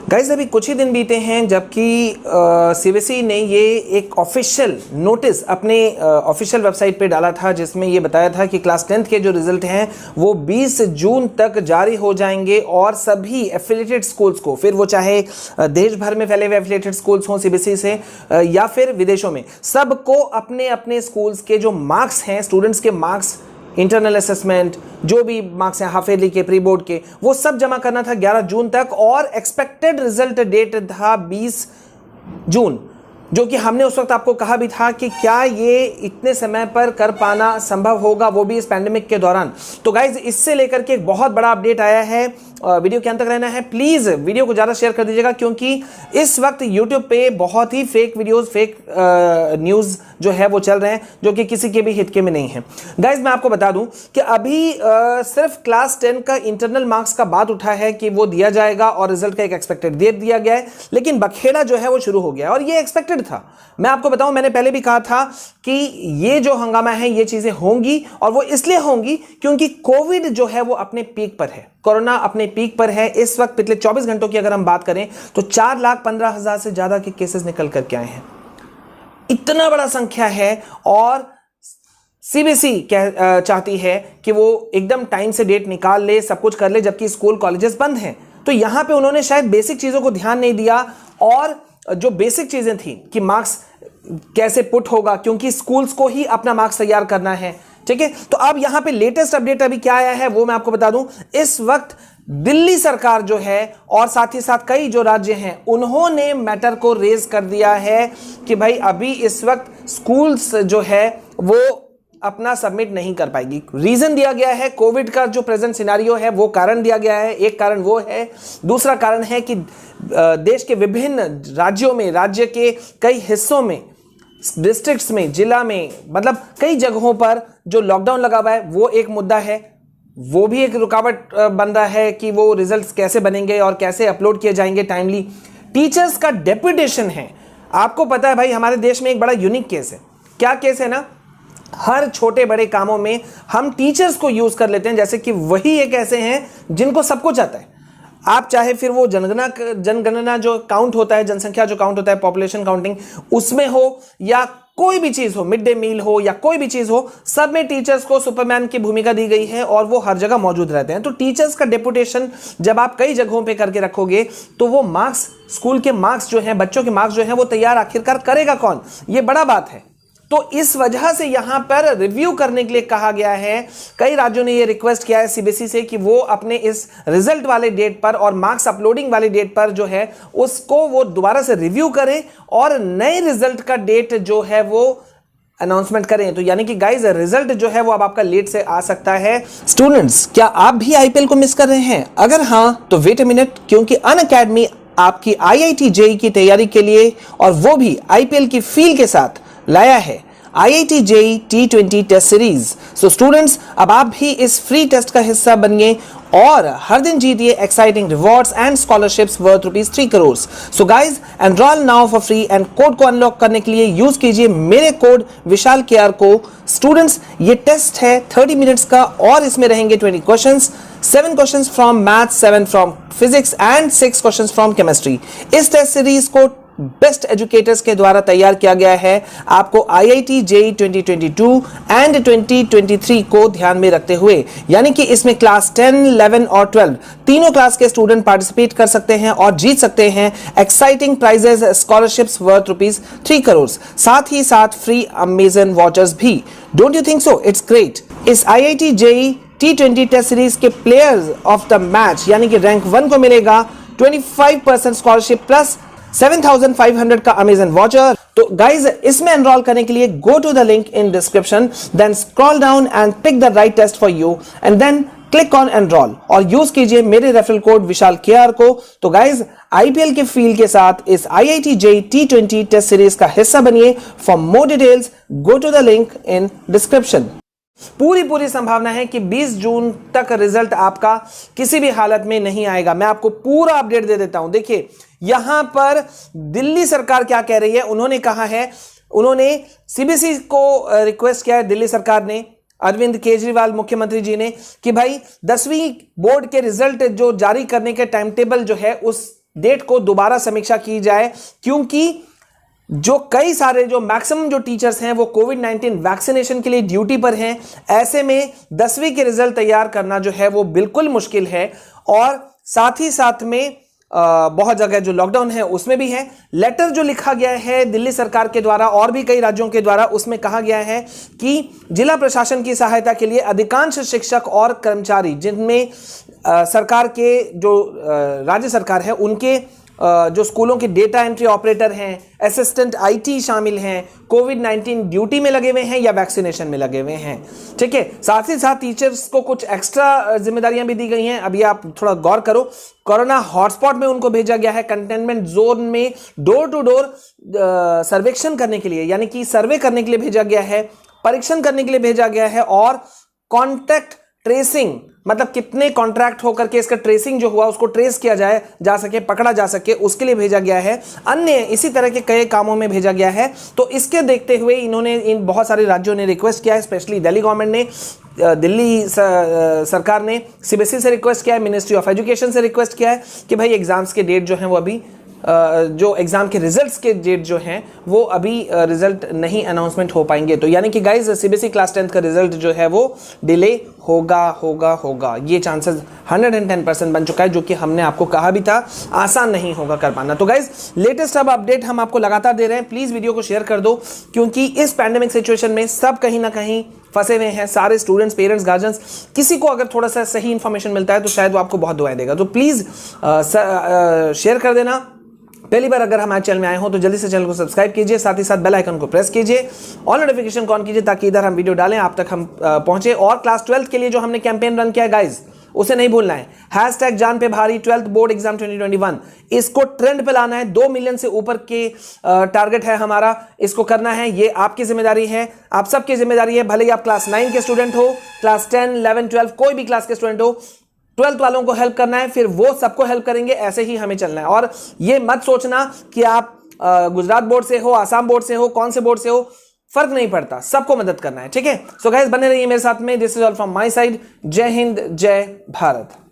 Guys अभी कुछ ही दिन बीते हैं जबकि सीबीएसई ने ये एक ऑफिशियल नोटिस अपने ऑफिशियल वेबसाइट पे डाला था जिसमें ये बताया था कि क्लास 10th के जो रिजल्ट हैं वो 20 जून तक जारी हो जाएंगे और सभी एफिलिएटेड स्कूल्स को, फिर वो चाहे देश भर में फैले हुए एफिलिएटेड स्कूल्स हों सीबीएसई से या फिर विदेशों में, सबको अपने अपने स्कूल्स के जो मार्क्स हैं, स्टूडेंट्स के मार्क्स, इंटरनल असेसमेंट, जो भी मार्क्स हैं हाफ ईयरली के, प्री बोर्ड के, वो सब जमा करना था 11 जून तक और एक्सपेक्टेड रिजल्ट डेट था 20 जून, जो कि हमने उस वक्त आपको कहा भी था कि क्या ये इतने समय पर कर पाना संभव होगा, वो भी इस पैंडेमिक के दौरान। तो गाइज इससे लेकर के एक बहुत बड़ा अपडेट आया है, वीडियो के अंत तक रहना है, प्लीज वीडियो को ज्यादा शेयर कर दीजिएगा क्योंकि इस वक्त यूट्यूब पे बहुत ही फेक वीडियोस, फेक न्यूज जो है वो चल रहे हैं जो कि किसी के भी हित के में नहीं है। गाइज मैं आपको बता दूं कि अभी सिर्फ क्लास 10 का इंटरनल मार्क्स का बात उठा है कि वो दिया जाएगा और रिजल्ट का एक एक्सपेक्टेड डेट दिया गया है, लेकिन बखेड़ा जो है वो शुरू हो गया और ये एक्सपेक्टेड था। मैं आपको बताऊं, मैंने पहले भी कहा था कि ये जो हंगामा है ये चीजें होंगी और वो इसलिए होंगी क्योंकि कोविड जो है वो अपने पीक पर है, कोरोना अपने पीक पर है। इस वक्त पिछले 24 घंटों की अगर हम बात करें तो 4,15,000 से ज्यादा के केसेस निकल करके आए हैं। इतना बड़ा संख्या है और सीबीएसई चाहती है कि वो एकदम टाइम से डेट निकाल ले, सब कुछ कर ले, जबकि स्कूल कॉलेजेस बंद हैं। तो यहां पे उन्होंने शायद बेसिक चीजों को ध्यान नहीं दिया और जो बेसिक चीजें थी कि मार्क्स कैसे पुट होगा, क्योंकि स्कूल्स को ही अपना मार्क्स तैयार करना है, ठीक है। तो अब यहां पे लेटेस्ट अपडेट अभी क्या आया है वो मैं आपको बता दूं। इस वक्त दिल्ली सरकार जो है और साथ ही साथ कई जो राज्य हैं उन्होंने मैटर को रेज कर दिया है कि भाई अभी इस वक्त स्कूल्स जो है वो अपना सबमिट नहीं कर पाएगी। रीजन दिया गया है कोविड का जो प्रेजेंट सिनारियो है, वो कारण दिया गया है, एक कारण वो है। दूसरा कारण है कि देश के विभिन्न राज्यों में, राज्य के कई हिस्सों में, डिस्ट्रिक्ट्स में, जिला में, मतलब कई जगहों पर जो लॉकडाउन लगा हुआ है वो एक मुद्दा है, वो भी एक रुकावट बन रहा है कि वो रिजल्ट्स कैसे बनेंगे और कैसे अपलोड किए जाएंगे टाइमली। टीचर्स का डेपुटेशन है। आपको पता है भाई हमारे देश में एक बड़ा यूनिक केस है। क्या केस है ना, हर छोटे बड़े कामों में हम टीचर्स को यूज कर लेते हैं जैसे कि वही एक ऐसे हैं जिनको सब कुछ आता है। आप चाहे फिर वो जनगणना जो काउंट होता है, जनसंख्या जो काउंट होता है, पॉपुलेशन काउंटिंग, उसमें हो या कोई भी चीज हो, मिड डे मील हो या कोई भी चीज हो, सब में टीचर्स को सुपरमैन की भूमिका दी गई है और वो हर जगह मौजूद रहते हैं। तो टीचर्स का डेपुटेशन जब आप कई जगहों पे करके रखोगे तो वो मार्क्स, स्कूल के मार्क्स जो हैं, बच्चों के मार्क्स जो हैं, वो तैयार आखिरकार करेगा कौन, ये बड़ा बात है। तो इस वजह से यहां पर रिव्यू करने के लिए कहा गया है। कई राज्यों ने यह रिक्वेस्ट किया है सीबीएसई से कि वो अपने इस रिजल्ट वाले डेट पर और मार्क्स अपलोडिंग वाले डेट पर जो है उसको वो दोबारा से रिव्यू करें और नए रिजल्ट का डेट जो है वो अनाउंसमेंट करें। तो यानी कि गाइस रिजल्ट जो है वो अब आपका लेट से आ सकता है। स्टूडेंट्स, क्या आप भी आईपीएल को मिस कर रहे हैं? अगर हां तो वेट अ मिनट, क्योंकि अनअकैडमी आपकी आईआईटी जेईई की तैयारी के लिए और वो भी आईपीएल की फील के साथ लाया है IIT JEE T20 test series. So students, अब आप भी इस फ्री टेस्ट का हिस्सा बनिए और हर दिन जीतिए exciting rewards and scholarships worth ₹3 crore. So guys enrol now for free and code को अनलॉक करने के लिए यूज कीजिए मेरे कोड विशाल KR को। स्टूडेंट्स, ये टेस्ट है 30 मिनट्स का और इसमें रहेंगे 20 questions, 7 questions from maths, 7 from physics and 6 questions from chemistry. इस टेस्ट सीरीज को बेस्ट एजुकेटर्स के द्वारा तैयार किया गया है आपको IIT JEE 2022 एंड 2023 को ध्यान में रखते हुए, यानी कि इसमें क्लास 10, 11 और 12 तीनों क्लास के स्टूडेंट पार्टिसिपेट कर सकते हैं और जीत सकते हैं exciting prizes, scholarships worth ₹3 crore, साथ ही साथ फ्री अमेजन वॉचर्स भी। Don't you think so? It's great. इस IIT JEE T20 test series के प्लेयर्स ऑफ द मैच यानी कि रैंक 1 को मिलेगा 25% स्कॉलरशिप प्लस 7,500 का अमेजन वॉचर। तो गाइज इसमें एनरोल करने के लिए go to the link in description, then scroll down and pick the right test for you and then click on enrol और यूज कीजिए मेरे रेफरल कोड विशाल KR को। तो गाइज आईपीएल के फील के साथ इस IIT JEE T20 test series का हिस्सा बनिए। For more details go to the link in description. पूरी संभावना है कि 20 जून तक रिजल्ट आपका किसी भी हालत में नहीं आएगा। मैं आपको पूरा अपडेट दे देता हूं। देखिए यहां पर दिल्ली सरकार क्या कह रही है, उन्होंने कहा है, उन्होंने सीबीएसई को रिक्वेस्ट किया है, दिल्ली सरकार ने, अरविंद केजरीवाल मुख्यमंत्री जी ने, कि भाई 10वीं बोर्ड के रिजल्ट जो जारी करने के टाइम टेबल जो है उस डेट को दोबारा समीक्षा की जाए, क्योंकि जो कई सारे जो मैक्सिमम जो टीचर्स हैं वो कोविड-19 वैक्सीनेशन के लिए ड्यूटी पर हैं। ऐसे में 10वीं के रिजल्ट तैयार करना जो है वो बिल्कुल मुश्किल है। और साथ ही साथ में बहुत जगह जो लॉकडाउन है उसमें भी है। लेटर जो लिखा गया है दिल्ली सरकार के द्वारा और भी कई राज्यों के द्वारा, उसमें कहा गया है कि जिला प्रशासन की सहायता के लिए अधिकांश शिक्षक और कर्मचारी, जिनमें सरकार के जो राज्य सरकार है उनके जो स्कूलों के डेटा एंट्री ऑपरेटर हैं, असिस्टेंट आईटी शामिल हैं, कोविड-19 ड्यूटी में लगे हुए हैं या वैक्सीनेशन में लगे हुए हैं। ठीक है, साथ ही साथ टीचर्स को कुछ एक्स्ट्रा जिम्मेदारियां भी दी गई हैं। अभी आप थोड़ा गौर करो, कोरोना हॉटस्पॉट में उनको भेजा गया है, कंटेनमेंट जोन में डोर टू डोर सर्वेक्षण करने के लिए, यानी कि सर्वे करने के लिए भेजा गया है, परीक्षण करने के लिए भेजा गया है, और कॉन्टैक्ट ट्रेसिंग, मतलब कितने कॉन्ट्रैक्ट होकर के इसका ट्रेसिंग जो हुआ उसको ट्रेस किया जा सके, पकड़ा जा सके, उसके लिए भेजा गया है। अन्य इसी तरह के कई कामों में भेजा गया है। तो इसके देखते हुए इन्होंने इन बहुत सारे राज्यों ने रिक्वेस्ट किया है, स्पेशली दिल्ली गवर्नमेंट ने, दिल्ली सरकार ने सीबीएसई से रिक्वेस्ट किया है, मिनिस्ट्री ऑफ एजुकेशन से रिक्वेस्ट किया है कि भाई एग्जाम्स के डेट जो हैं वो अभी जो एग्जाम के रिजल्ट्स के डेट जो हैं वो अभी रिजल्ट नहीं अनाउंसमेंट हो पाएंगे। तो यानी कि गाइस सीबीएसई क्लास 10 का रिजल्ट जो है वो डिले होगा। ये चांसेस 110% बन चुका है, जो कि हमने आपको कहा भी था आसान नहीं होगा कर पाना। तो गाइस लेटेस्ट अब अपडेट हम आपको लगातार दे रहे हैं, प्लीज वीडियो को शेयर कर दो, क्योंकि इस पैंडेमिक सिचुएशन में सब कहीं ना कहीं फंसे हुए हैं, सारे स्टूडेंट्स, पेरेंट्स, गार्जियंस। किसी को अगर थोड़ा सा सही इंफॉर्मेशन मिलता है तो शायद वो आपको बहुत दुआएं देगा। तो प्लीज शेयर कर देना। पहली बार अगर हमारे चैनल में आए हो तो जल्दी से चैनल को सब्सक्राइब कीजिए, साथ ही साथ बेल आइकन को प्रेस कीजिए, ऑल नोटिफिकेशन ऑन कीजिए, ताकि इधर हम वीडियो डालें आप तक हम पहुंचे। और क्लास 12 के लिए जो हमने कैंपेन रन किया है गाइज, उसे नहीं भूलना है। हैशटैग जान पे भारी 12th बोर्ड एग्जाम 2021, इसको ट्रेंड पे लाना है। 2 मिलियन से ऊपर के टारगेट है हमारा, इसको करना है। ये आपकी जिम्मेदारी है, आप सबकी जिम्मेदारी है। भले ही आप क्लास 9 के स्टूडेंट हो, क्लास 10, 11, 12 कोई भी क्लास के स्टूडेंट हो, 12th वालों को हेल्प करना है, फिर वो सबको हेल्प करेंगे। ऐसे ही हमें चलना है। और ये मत सोचना कि आप गुजरात बोर्ड से हो, आसाम बोर्ड से हो, कौन से बोर्ड से हो, फर्क नहीं पड़ता, सबको मदद करना है। ठीक है, सो गाइस बने रहिए मेरे साथ में। This is all from my side. जय हिंद, जय भारत।